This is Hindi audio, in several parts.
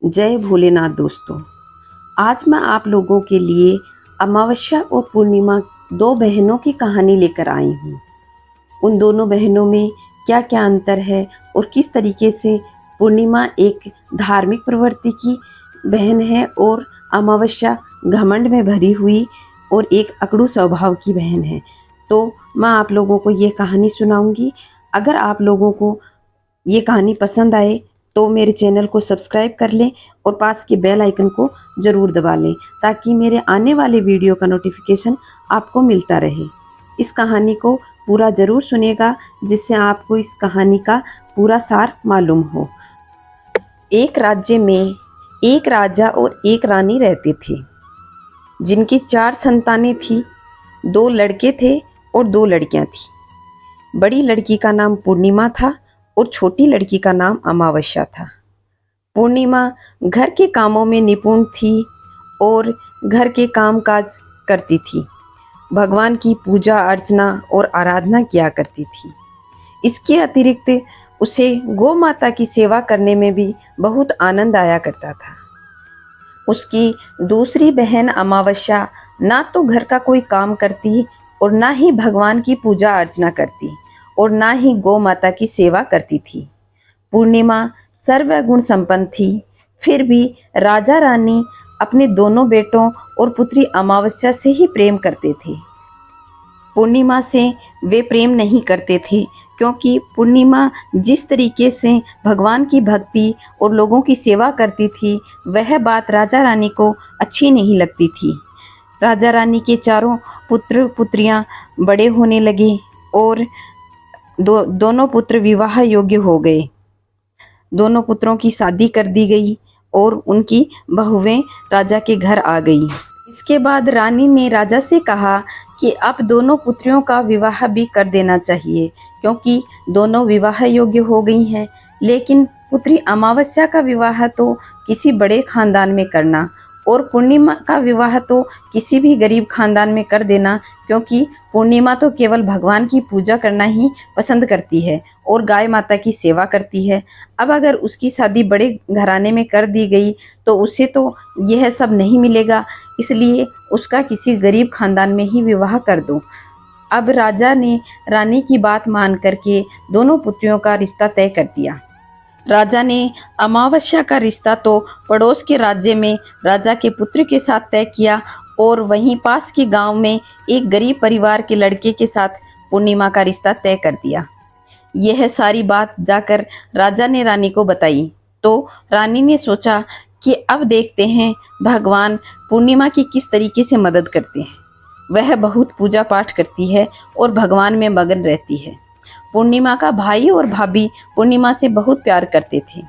जय भोलेनाथ दोस्तों। आज मैं आप लोगों के लिए अमावस्या और पूर्णिमा दो बहनों की कहानी लेकर आई हूँ। उन दोनों बहनों में क्या क्या अंतर है और किस तरीके से पूर्णिमा एक धार्मिक प्रवृत्ति की बहन है और अमावस्या घमंड में भरी हुई और एक अकड़ू स्वभाव की बहन है। तो मैं आप लोगों को ये कहानी सुनाऊंगी। अगर आप लोगों को ये कहानी पसंद आए तो मेरे चैनल को सब्सक्राइब कर लें और पास के बेल आइकन को ज़रूर दबा लें ताकि मेरे आने वाले वीडियो का नोटिफिकेशन आपको मिलता रहे। इस कहानी को पूरा ज़रूर सुनिएगा जिससे आपको इस कहानी का पूरा सार मालूम हो। एक राज्य में एक राजा और एक रानी रहते थे जिनकी 4 संतानें थी। 2 लड़के थे और 2 लड़कियां थी। बड़ी लड़की का नाम पूर्णिमा था और छोटी लड़की का नाम अमावस्या था। पूर्णिमा घर के कामों में निपुण थी और घर के कामकाज करती थी। भगवान की पूजा अर्चना और आराधना किया करती थी। इसके अतिरिक्त उसे गौ माता की सेवा करने में भी बहुत आनंद आया करता था। उसकी दूसरी बहन अमावस्या ना तो घर का कोई काम करती और ना ही भगवान की पूजा अर्चना करती और ना ही गौ माता की सेवा करती थी। पूर्णिमा सर्वगुण संपन्न थी। फिर भी राजा रानी अपने दोनों बेटों और पुत्री अमावस्या से ही प्रेम करते थे। पूर्णिमा से वे प्रेम नहीं करते थे क्योंकि पूर्णिमा जिस तरीके से भगवान की भक्ति और लोगों की सेवा करती थी वह बात राजा रानी को अच्छी नहीं लगती थी। राजा रानी के चारों पुत्र पुत्रियां बड़े होने लगे और दोनों पुत्र विवाह योग्य हो गए। दोनों पुत्रों की शादी कर दी गई और उनकी बहुएं राजा के घर आ गई। इसके बाद रानी ने राजा से कहा कि अब दोनों पुत्रियों का विवाह भी कर देना चाहिए क्योंकि दोनों विवाह योग्य हो गई हैं। लेकिन पुत्री अमावस्या का विवाह तो किसी बड़े खानदान में करना और पूर्णिमा का विवाह तो किसी भी गरीब खानदान में कर देना क्योंकि पूर्णिमा तो केवल भगवान की पूजा करना ही पसंद करती है और गाय माता की सेवा करती है। अब अगर उसकी शादी बड़े घराने में कर दी गई तो उसे तो यह सब नहीं मिलेगा, इसलिए उसका किसी गरीब खानदान में ही विवाह कर दो। अब राजा ने रानी की बात मान करके दोनों पुत्रियों का रिश्ता तय कर दिया। राजा ने अमावस्या का रिश्ता तो पड़ोस के राज्य में राजा के पुत्र के साथ तय किया और वहीं पास के गांव में एक गरीब परिवार के लड़के के साथ पूर्णिमा का रिश्ता तय कर दिया। यह सारी बात जाकर राजा ने रानी को बताई तो रानी ने सोचा कि अब देखते हैं भगवान पूर्णिमा की किस तरीके से मदद करते हैं। वह बहुत पूजा पाठ करती है और भगवान में मगन रहती है। पूर्णिमा का भाई और भाभी पूर्णिमा से बहुत प्यार करते थे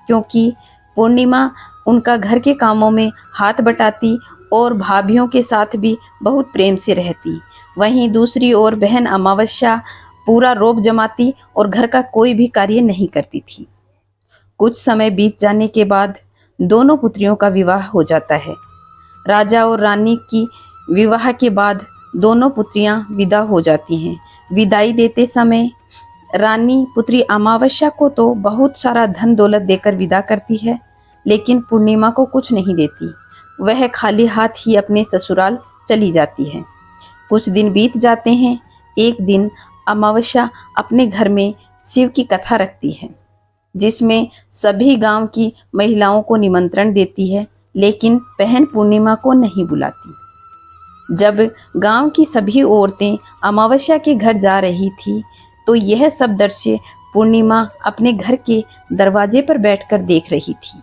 क्योंकि पूर्णिमा उनका घर के कामों में हाथ बटाती और भाभीयों के साथ भी बहुत प्रेम से रहती। वहीं दूसरी ओर बहन अमावस्या पूरा रोब जमाती और घर का कोई भी कार्य नहीं करती थी। कुछ समय बीत जाने के बाद दोनों पुत्रियों का विवाह हो जाता है। राजा और रानी की विवाह के बाद दोनों पुत्रियां विदा हो जाती हैं। विदाई देते समय रानी पुत्री अमावस्या को तो बहुत सारा धन दौलत देकर विदा करती है लेकिन पूर्णिमा को कुछ नहीं देती। वह खाली हाथ ही अपने ससुराल चली जाती है। कुछ दिन बीत जाते हैं। एक दिन अमावस्या अपने घर में शिव की कथा रखती है जिसमें सभी गांव की महिलाओं को निमंत्रण देती है लेकिन बहन पूर्णिमा को नहीं बुलाती। जब गांव की सभी औरतें अमावस्या के घर जा रही थी तो यह सब दृश्य पूर्णिमा अपने घर के दरवाजे पर बैठकर देख रही थी।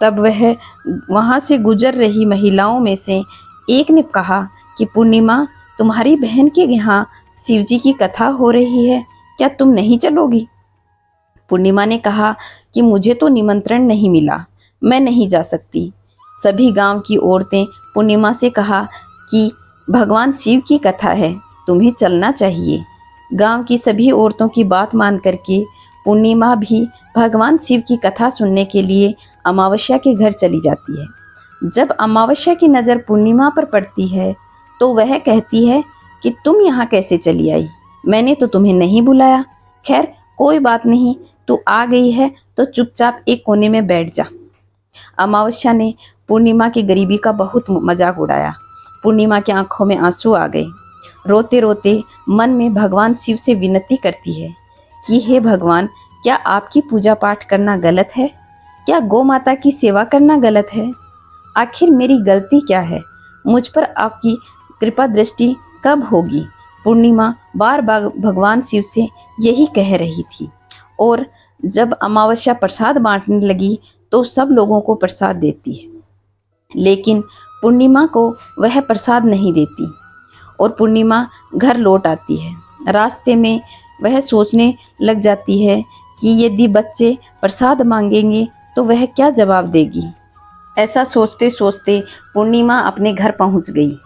तब वह वहां से गुजर रही महिलाओं में से एक ने कहा कि पूर्णिमा, तुम्हारी बहन के यहाँ शिवजी की कथा हो रही है, क्या तुम नहीं चलोगी? पूर्णिमा ने कहा कि मुझे तो निमंत्रण नहीं मिला, मैं नहीं जा सकती। सभी गांव की औरतें पूर्णिमा से कहा कि भगवान शिव की कथा है, तुम्हें चलना चाहिए। गांव की सभी औरतों की बात मान करके पूर्णिमा भी भगवान शिव की कथा सुनने के लिए अमावस्या के घर चली जाती है। जब अमावस्या की नज़र पूर्णिमा पर पड़ती है तो वह कहती है कि तुम यहाँ कैसे चली आई, मैंने तो तुम्हें नहीं बुलाया। खैर कोई बात नहीं, तू आ गई है तो चुपचाप एक कोने में बैठ जा। अमावस्या ने पूर्णिमा की गरीबी का बहुत मजाक उड़ाया। पूर्णिमा की आंखों में आंसू आ गए। रोते रोते मन में भगवान शिव से विनती करती है कि हे भगवान, क्या आपकी पूजा पाठ करना गलत है? क्या गौ माता की सेवा करना गलत है? आखिर मेरी गलती क्या है? मुझ पर आपकी कृपा दृष्टि कब होगी? पूर्णिमा बार बार भगवान शिव से यही कह रही थी। और जब अमावस्या प्रसाद बांटने लगी तो सब लोगों को प्रसाद देती है, लेकिन पूर्णिमा को वह प्रसाद नहीं देती और पूर्णिमा घर लौट आती है। रास्ते में वह सोचने लग जाती है कि यदि बच्चे प्रसाद मांगेंगे तो वह क्या जवाब देगी। ऐसा सोचते सोचते पूर्णिमा अपने घर पहुंच गई।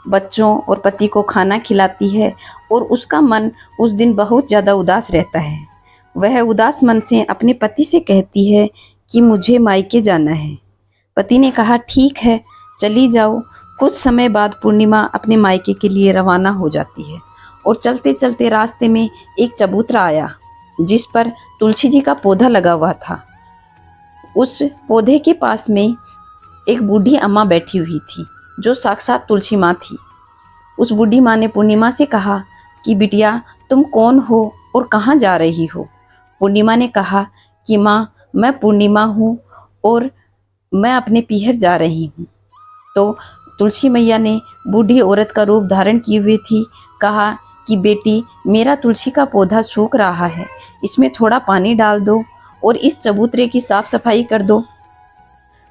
बच्चों और पति को खाना खिलाती है और उसका मन उस दिन बहुत ज़्यादा उदास रहता है। वह उदास मन से अपने पति से कहती है कि मुझे मायके जाना है। पति ने कहा ठीक है, चली जाओ। कुछ समय बाद पूर्णिमा अपने मायके के लिए रवाना हो जाती है और चलते चलते रास्ते में एक चबूतरा आया जिस पर तुलसी जी का पौधा लगा हुआ था। उस पौधे के पास में एक बूढ़ी अम्मा बैठी हुई थी जो साक्षात तुलसी माँ थी। उस बूढ़ी माँ ने पूर्णिमा से कहा कि बिटिया, तुम कौन हो और कहाँ जा रही हो? पूर्णिमा ने कहा कि माँ, मैं पूर्णिमा हूँ और मैं अपने पीहर जा रही हूँ। तो तुलसी मैया ने बूढ़ी औरत का रूप धारण किए हुए थी कहा कि बेटी, मेरा तुलसी का पौधा सूख रहा है, इसमें थोड़ा पानी डाल दो और इस चबूतरे की साफ सफाई कर दो,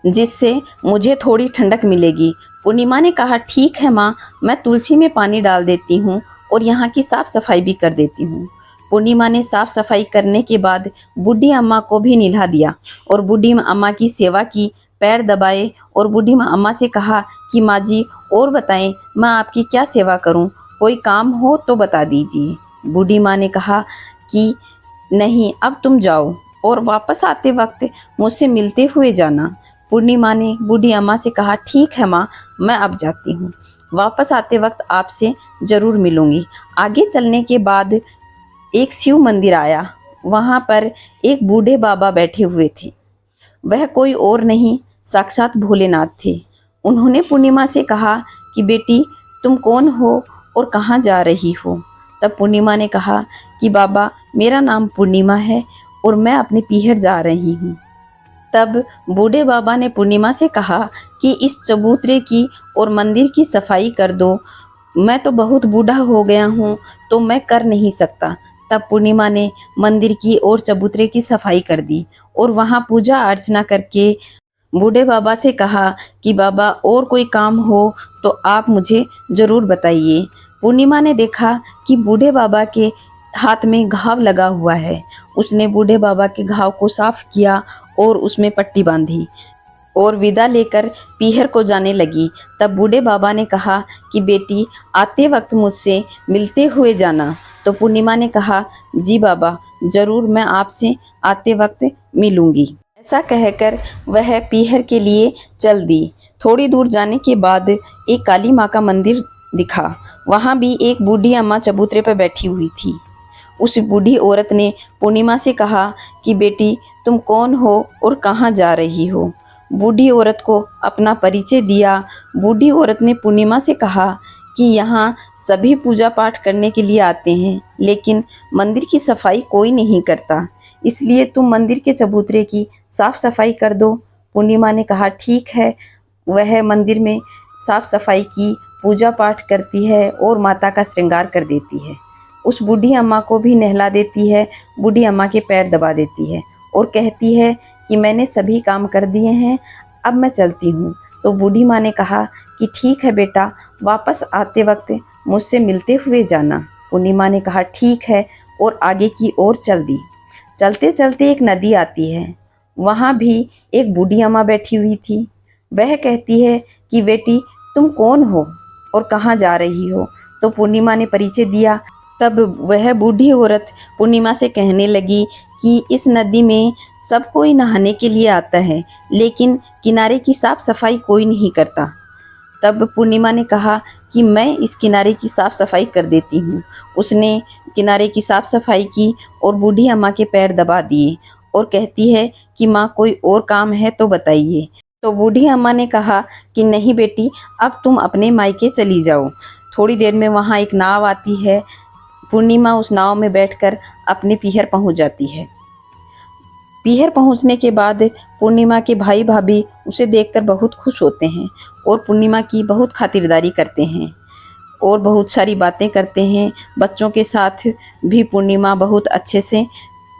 जिससे मुझे थोड़ी ठंडक मिलेगी। पूर्णिमा ने कहा ठीक है माँ, मैं तुलसी में पानी डाल देती हूँ और यहाँ की साफ सफाई भी कर देती हूँ। पूर्णिमा ने साफ सफाई करने के बाद बूढ़ी अम्मा को भी नहला दिया और बूढ़ी अम्मा की सेवा की, पैर दबाए और बूढ़ी अम्मा से कहा कि माँ जी, और बताएं, मैं आपकी क्या सेवा करूँ? कोई काम हो तो बता दीजिए। बूढ़ी माँ ने कहा कि नहीं, अब तुम जाओ और वापस आते वक्त मुझसे मिलते हुए जाना। पूर्णिमा ने बूढ़ी अम्मा से कहा ठीक है माँ, मैं अब जाती हूँ, वापस आते वक्त आपसे ज़रूर मिलूंगी। आगे चलने के बाद एक शिव मंदिर आया। वहाँ पर एक बूढ़े बाबा बैठे हुए थे। वह कोई और नहीं, साक्षात भोलेनाथ थे। उन्होंने पूर्णिमा से कहा कि बेटी, तुम कौन हो और कहाँ जा रही हो? तब पूर्णिमा ने कहा कि बाबा, मेरा नाम पूर्णिमा है और मैं अपने पीहर जा रही हूँ। तब बूढ़े बाबा ने पूर्णिमा से कहा कि इस चबूतरे की और मंदिर की सफाई कर दो, मैं तो बहुत बूढ़ा हो गया हूँ तो मैं कर नहीं सकता। तब पूर्णिमा ने मंदिर की और चबूतरे की सफाई कर दी और वहाँ पूजा अर्चना करके बूढ़े बाबा से कहा कि बाबा, और कोई काम हो तो आप मुझे ज़रूर बताइए। पूर्णिमा ने देखा कि बूढ़े बाबा के हाथ में घाव लगा हुआ है। उसने बूढ़े बाबा के घाव को साफ किया और उसमें पट्टी बांधी और विदा लेकर पीहर को जाने लगी। तब बूढ़े बाबा ने कहा कि बेटी, आते वक्त मुझसे मिलते हुए जाना। तो पूर्णिमा ने कहा जी बाबा, ज़रूर, मैं आपसे आते वक्त मिलूंगी। ऐसा कहकर वह पीहर के लिए चल दी। थोड़ी दूर जाने के बाद एक काली माँ का मंदिर दिखा। वहाँ भी एक बूढ़ी अम्मा चबूतरे पर बैठी हुई थी। उस बूढ़ी औरत ने पूर्णिमा से कहा कि बेटी, तुम कौन हो और कहाँ जा रही हो? बूढ़ी औरत को अपना परिचय दिया। बूढ़ी औरत ने पूर्णिमा से कहा कि यहाँ सभी पूजा पाठ करने के लिए आते हैं, लेकिन मंदिर की सफाई कोई नहीं करता, इसलिए तुम मंदिर के चबूतरे की साफ सफाई कर दो। पूर्णिमा ने कहा ठीक है। वह मंदिर में साफ सफाई की, पूजा पाठ करती है और माता का श्रृंगार कर देती है। उस बूढ़ी अम्मा को भी नहला देती है, बूढ़ी अम्मा के पैर दबा देती है और कहती है कि मैंने सभी काम कर दिए हैं, अब मैं चलती हूँ। तो बूढ़ी माँ ने कहा कि ठीक है बेटा, वापस आते वक्त मुझसे मिलते हुए जाना। पूर्णिमा ने कहा ठीक है और आगे की ओर चल दी। चलते चलते एक नदी आती है। वहाँ भी एक बूढ़ी अम्मा बैठी हुई थी। वह कहती है कि बेटी, तुम कौन हो और कहाँ जा रही हो? तो पूर्णिमा ने परिचय दिया। तब वह बूढ़ी औरत पूर्णिमा से कहने लगी कि इस नदी में सब कोई नहाने के लिए आता है, लेकिन किनारे की साफ सफाई कोई नहीं करता। तब पूर्णिमा ने कहा कि मैं इस किनारे की साफ सफाई कर देती हूँ। उसने किनारे की साफ सफाई की और बूढ़ी अम्मा के पैर दबा दिए और कहती है कि माँ कोई और काम है तो बताइए। तो बूढ़ी अम्मा ने कहा कि नहीं बेटी, अब तुम अपने मायके चली जाओ। थोड़ी देर में वहाँ एक नाव आती है। पूर्णिमा उस नाव में बैठकर अपने पीहर पहुँच जाती है। पीहर पहुँचने के बाद पूर्णिमा के भाई भाभी उसे देखकर बहुत खुश होते हैं और पूर्णिमा की बहुत खातिरदारी करते हैं और बहुत सारी बातें करते हैं। बच्चों के साथ भी पूर्णिमा बहुत अच्छे से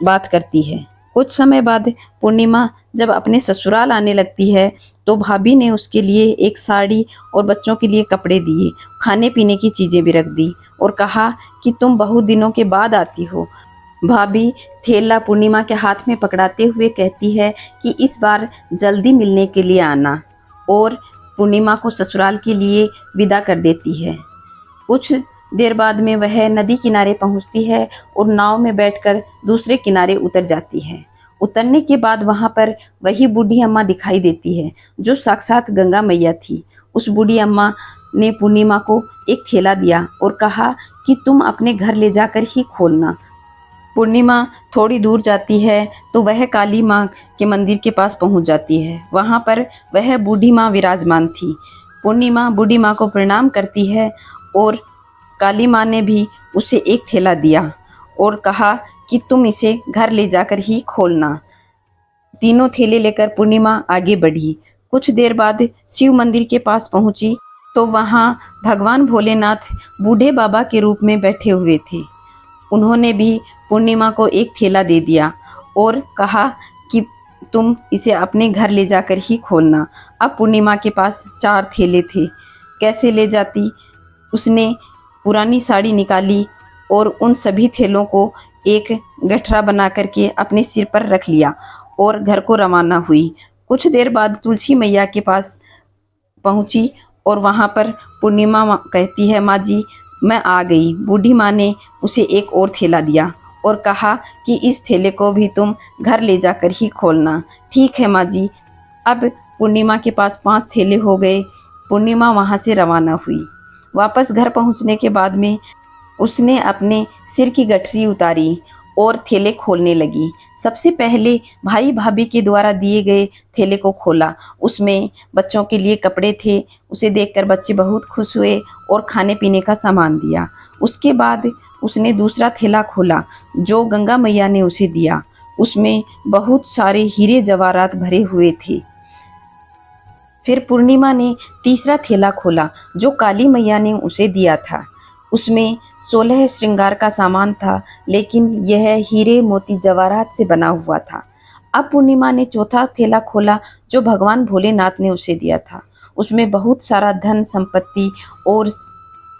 बात करती है। कुछ समय बाद पूर्णिमा जब अपने ससुराल आने लगती है तो भाभी ने उसके लिए एक साड़ी और बच्चों के लिए कपड़े दिए, खाने पीने की चीज़ें भी रख दी और कहा कि तुम बहुत दिनों के बाद आती हो। भाभी थैला पूर्णिमा के हाथ में पकड़ाते हुए कहती है कि इस बार जल्दी मिलने के लिए आना, और पूर्णिमा को ससुराल के लिए विदा कर देती है। कुछ देर बाद में वह नदी किनारे पहुंचती है और नाव में बैठकर दूसरे किनारे उतर जाती है। उतरने के बाद वहां पर वही बूढ़ी अम्मा दिखाई देती है जो साक्षात गंगा मैया थी। उस बूढ़ी अम्मा ने पूर्णिमा को एक थैला दिया और कहा कि तुम अपने घर ले जाकर ही खोलना। पूर्णिमा थोड़ी दूर जाती है तो वह काली माँ के मंदिर के पास पहुंच जाती है। वहां पर वह बूढ़ी माँ विराजमान थी। पूर्णिमा बूढ़ी माँ को प्रणाम करती है और काली माँ ने भी उसे एक थैला दिया और कहा कि तुम इसे घर ले जाकर ही खोलना। तीनों थैले लेकर पूर्णिमा आगे बढ़ी। कुछ देर बाद शिव मंदिर के पास पहुंची तो वहां भगवान भोलेनाथ बूढ़े बाबा के रूप में बैठे हुए थे। उन्होंने भी पूर्णिमा को एक थैला दे दिया और कहा कि तुम इसे अपने घर ले जाकर ही खोलना। अब पूर्णिमा के पास 4 थैले थे। कैसे ले जाती? उसने पुरानी साड़ी निकाली और उन सभी थैलों को एक गठरा बना करके अपने सिर पर रख लिया और घर को रवाना हुई। कुछ देर बाद तुलसी मैया के पास पहुंची और वहां पर पूर्णिमा कहती है, माँ जी मैं आ गई। बूढ़ी माँ ने उसे एक और थैला दिया और कहा कि इस थैले को भी तुम घर ले जाकर ही खोलना। ठीक है माँ जी। अब पूर्णिमा के पास 5 थैले हो गए। पूर्णिमा वहाँ से रवाना हुई। वापस घर पहुँचने के बाद में उसने अपने सिर की गठरी उतारी और थैले खोलने लगी। सबसे पहले भाई भाभी के द्वारा दिए गए थैले को खोला। उसमें बच्चों के लिए कपड़े थे। उसे देखकर बच्चे बहुत खुश हुए और खाने पीने का सामान दिया। उसके बाद उसने दूसरा थैला खोला जो गंगा मैया ने उसे दिया। उसमें बहुत सारे हीरे जवाहरात भरे हुए थे। फिर पूर्णिमा ने तीसरा थैला खोला जो काली मैया ने उसे दिया था। उसमें 16 श्रृंगार का सामान था, लेकिन यह हीरे मोती जवाहरात से बना हुआ था। अब पूर्णिमा ने चौथा थैला खोला जो भगवान भोलेनाथ ने उसे दिया था। उसमें बहुत सारा धन संपत्ति और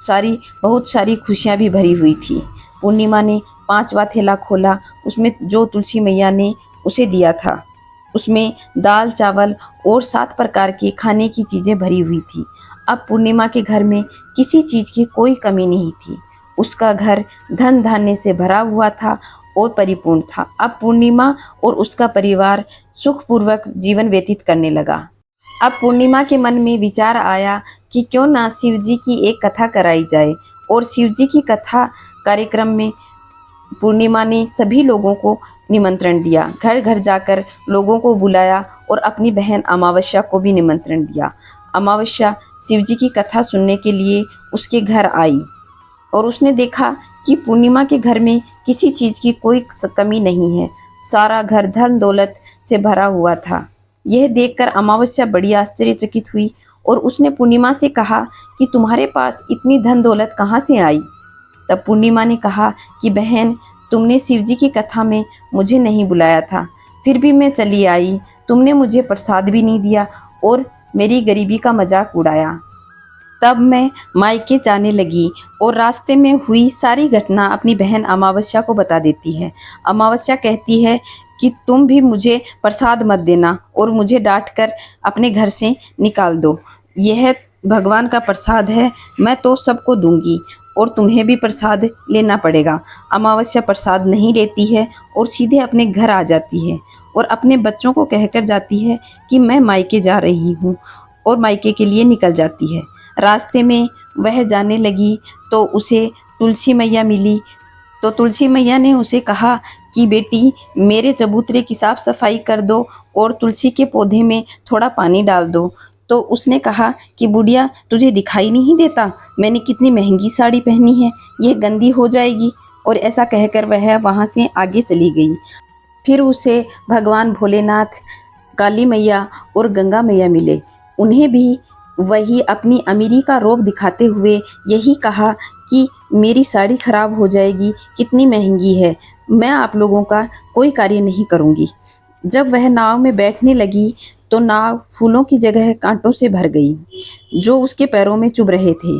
बहुत सारी खुशियाँ भी भरी हुई थी। पूर्णिमा ने 5वां थैला खोला। उसमें जो तुलसी मैया ने उसे दिया था, उसमें दाल चावल और 7 प्रकार के खाने की चीज़ें भरी हुई थी। अब पूर्णिमा के घर में किसी चीज़ की कोई कमी नहीं थी। उसका घर धन धान्य से भरा हुआ था और परिपूर्ण था। अब पूर्णिमा और उसका परिवार सुखपूर्वक जीवन व्यतीत करने लगा। अब पूर्णिमा के मन में विचार आया कि क्यों ना शिव जी की एक कथा कराई जाए, और शिव जी की कथा कार्यक्रम में पूर्णिमा ने सभी लोगों को निमंत्रण दिया। घर घर जाकर लोगों को बुलाया और अपनी बहन अमावस्या को भी निमंत्रण दिया। अमावस्या शिव जी की कथा सुनने के लिए उसके घर आई और उसने देखा कि पूर्णिमा के घर में किसी चीज़ की कोई कमी नहीं है। सारा घर धन दौलत से भरा हुआ था। यह देखकर अमावस्या बड़ी आश्चर्यचकित हुई और उसने पूर्णिमा से कहा कि तुम्हारे पास इतनी धन दौलत कहाँ से आई? तब पूर्णिमा ने कहा कि बहन, तुमने शिव जी की कथा में मुझे नहीं बुलाया था, फिर भी मैं चली आई। तुमने मुझे प्रसाद भी नहीं दिया और मेरी गरीबी का मजाक उड़ाया। तब मैं मायके जाने लगी और रास्ते में हुई सारी घटना अपनी बहन अमावस्या को बता देती है। अमावस्या कहती है कि तुम भी मुझे प्रसाद मत देना और मुझे डांट कर अपने घर से निकाल दो। यह भगवान का प्रसाद है, मैं तो सबको दूंगी और तुम्हें भी प्रसाद लेना पड़ेगा। अमावस्या प्रसाद नहीं लेती है और सीधे अपने घर आ जाती है और अपने बच्चों को कहकर जाती है कि मैं मायके जा रही हूँ, और मायके के लिए निकल जाती है। रास्ते में वह जाने लगी तो उसे तुलसी मैया मिली। तो तुलसी मैया ने उसे कहा कि बेटी मेरे चबूतरे की साफ सफाई कर दो और तुलसी के पौधे में थोड़ा पानी डाल दो। तो उसने कहा कि बुढ़िया तुझे दिखाई नहीं देता मैंने कितनी महंगी साड़ी पहनी है, यह गंदी हो जाएगी। और ऐसा कहकर वह वहाँ से आगे चली गई। फिर उसे भगवान भोलेनाथ, काली मैया और गंगा मैया मिले। उन्हें भी वही अपनी अमीरी का रोब दिखाते हुए यही कहा कि मेरी साड़ी खराब हो जाएगी, कितनी महंगी है, मैं आप लोगों का कोई कार्य नहीं करूँगी। जब वह नाव में बैठने लगी तो नाव फूलों की जगह कांटों से भर गई, जो उसके पैरों में चुभ रहे थे।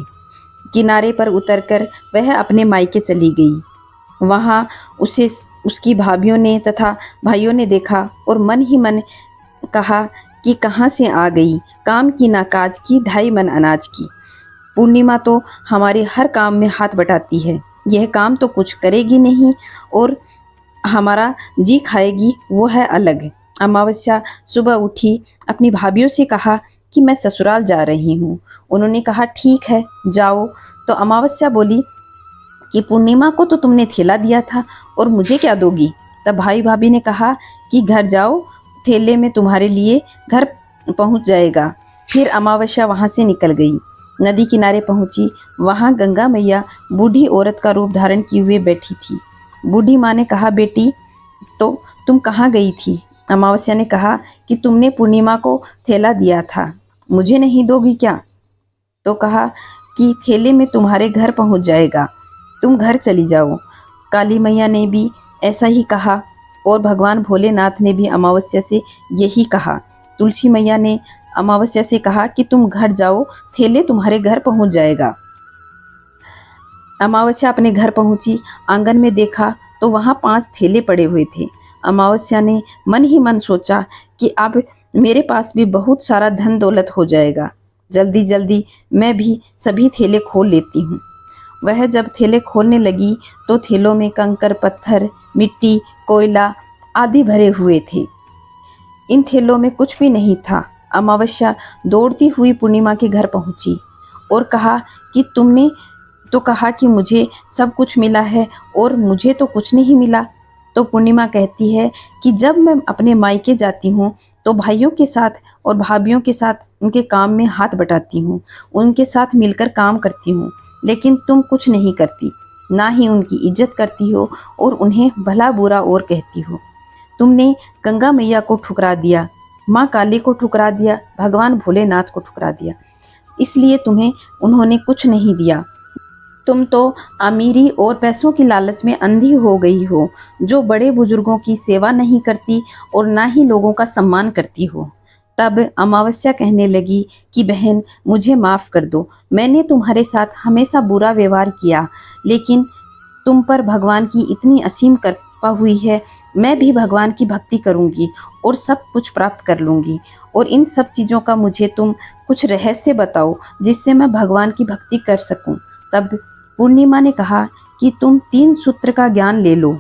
किनारे पर उतरकर वह अपने मायके चली गई। वहाँ उसे उसकी भाभियों ने तथा भाइयों ने देखा और मन ही मन कहा कि कहाँ से आ गई, काम की ना काज की, 2.5 मन अनाज की। पूर्णिमा तो हमारे हर काम में हाथ बटाती है, यह काम तो कुछ करेगी नहीं और हमारा जी खाएगी, वो है अलग। अमावस्या सुबह उठी, अपनी भाभियों से कहा कि मैं ससुराल जा रही हूँ। उन्होंने कहा ठीक है जाओ। तो अमावस्या बोली कि पूर्णिमा को तो तुमने थैला दिया था और मुझे क्या दोगी। तब भाई भाभी ने कहा कि घर जाओ, थैले में तुम्हारे लिए घर पहुंच जाएगा। फिर अमावस्या वहां से निकल गई, नदी किनारे पहुंची। वहां गंगा मैया बूढ़ी औरत का रूप धारण किए हुए बैठी थी। बूढ़ी माँ ने कहा बेटी तो तुम कहाँ गई थी। अमावस्या ने कहा कि तुमने पूर्णिमा को थैला दिया था, मुझे नहीं दोगी क्या। तो कहा कि थैले में तुम्हारे घर पहुंच जाएगा, तुम घर चली जाओ। काली मैया ने भी ऐसा ही कहा और भगवान भोलेनाथ ने भी अमावस्या से यही कहा। तुलसी मैया ने अमावस्या से कहा कि तुम घर जाओ, थैले तुम्हारे घर पहुंच जाएगा। अमावस्या अपने घर पहुंची, आंगन में देखा तो वहां 5 थैले पड़े हुए थे। अमावस्या ने मन ही मन सोचा कि अब मेरे पास भी बहुत सारा धन दौलत हो जाएगा, जल्दी जल्दी मैं भी सभी थैले खोल लेती हूँ। वह जब थैले खोलने लगी तो थैलों में कंकर, पत्थर, मिट्टी, कोयला आदि भरे हुए थे। इन थैलों में कुछ भी नहीं था। अमावस्या दौड़ती हुई पूर्णिमा के घर पहुंची और कहा कि तुमने तो कहा कि मुझे सब कुछ मिला है और मुझे तो कुछ नहीं मिला। तो पूर्णिमा कहती है कि जब मैं अपने मायके जाती हूँ तो भाइयों के साथ और भाभियों के साथ उनके काम में हाथ बटाती हूँ, उनके साथ मिलकर काम करती हूँ, लेकिन तुम कुछ नहीं करती, ना ही उनकी इज्जत करती हो और उन्हें भला बुरा और कहती हो। तुमने गंगा मैया को ठुकरा दिया, माँ काली को ठुकरा दिया, भगवान भोलेनाथ को ठुकरा दिया, इसलिए तुम्हें उन्होंने कुछ नहीं दिया। तुम तो अमीरी और पैसों की लालच में अंधी हो गई हो, जो बड़े बुजुर्गों की सेवा नहीं करती और ना ही लोगों का सम्मान करती हो। तब अमावस्या कहने लगी कि बहन मुझे माफ़ कर दो, मैंने तुम्हारे साथ हमेशा बुरा व्यवहार किया, लेकिन तुम पर भगवान की इतनी असीम कृपा हुई है, मैं भी भगवान की भक्ति करूंगी और सब कुछ प्राप्त कर लूंगी। और इन सब चीज़ों का मुझे तुम कुछ रहस्य बताओ जिससे मैं भगवान की भक्ति कर सकूं। तब पूर्णिमा ने कहा कि तुम 3 सूत्र का ज्ञान ले लो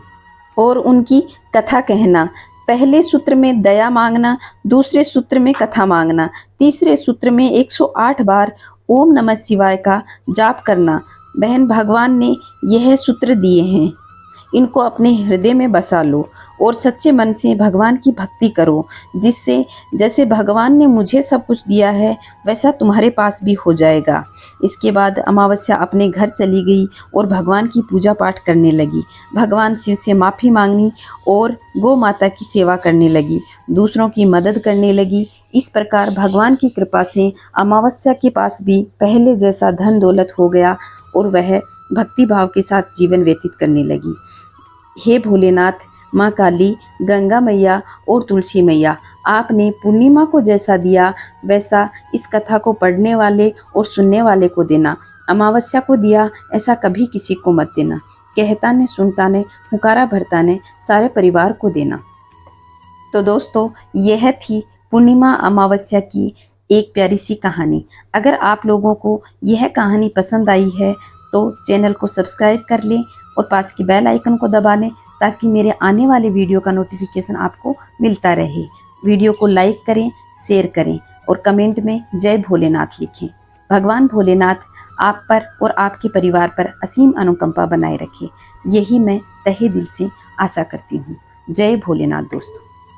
और उनकी कथा कहना। पहले सूत्र में दया मांगना, दूसरे सूत्र में कथा मांगना, तीसरे सूत्र में 108 बार ओम नमः शिवाय का जाप करना। बहन भगवान ने यह सूत्र दिए हैं, इनको अपने हृदय में बसा लो और सच्चे मन से भगवान की भक्ति करो, जिससे जैसे भगवान ने मुझे सब कुछ दिया है वैसा तुम्हारे पास भी हो जाएगा। इसके बाद अमावस्या अपने घर चली गई और भगवान की पूजा पाठ करने लगी। भगवान शिव से माफ़ी मांगनी और गौ माता की सेवा करने लगी, दूसरों की मदद करने लगी। इस प्रकार भगवान की कृपा से अमावस्या के पास भी पहले जैसा धन दौलत हो गया और वह भक्ति भाव के साथ जीवन व्यतीत करने लगी। हे भोलेनाथ, माँ काली, गंगा मैया और तुलसी मैया, आपने पूर्णिमा को जैसा दिया वैसा इस कथा को पढ़ने वाले और सुनने वाले को देना। अमावस्या को दिया ऐसा कभी किसी को मत देना। कहता ने, सुनता ने, हुकारा भरता ने सारे परिवार को देना। तो दोस्तों, यह थी पूर्णिमा अमावस्या की एक प्यारी सी कहानी। अगर आप लोगों को यह कहानी पसंद आई है तो चैनल को सब्सक्राइब कर लें और पास की बेल आइकन को दबा लें, ताकि मेरे आने वाले वीडियो का नोटिफिकेशन आपको मिलता रहे। वीडियो को लाइक करें, शेयर करें और कमेंट में जय भोलेनाथ लिखें। भगवान भोलेनाथ आप पर और आपके परिवार पर असीम अनुकंपा बनाए रखे, यही मैं तहे दिल से आशा करती हूँ। जय भोलेनाथ दोस्तों।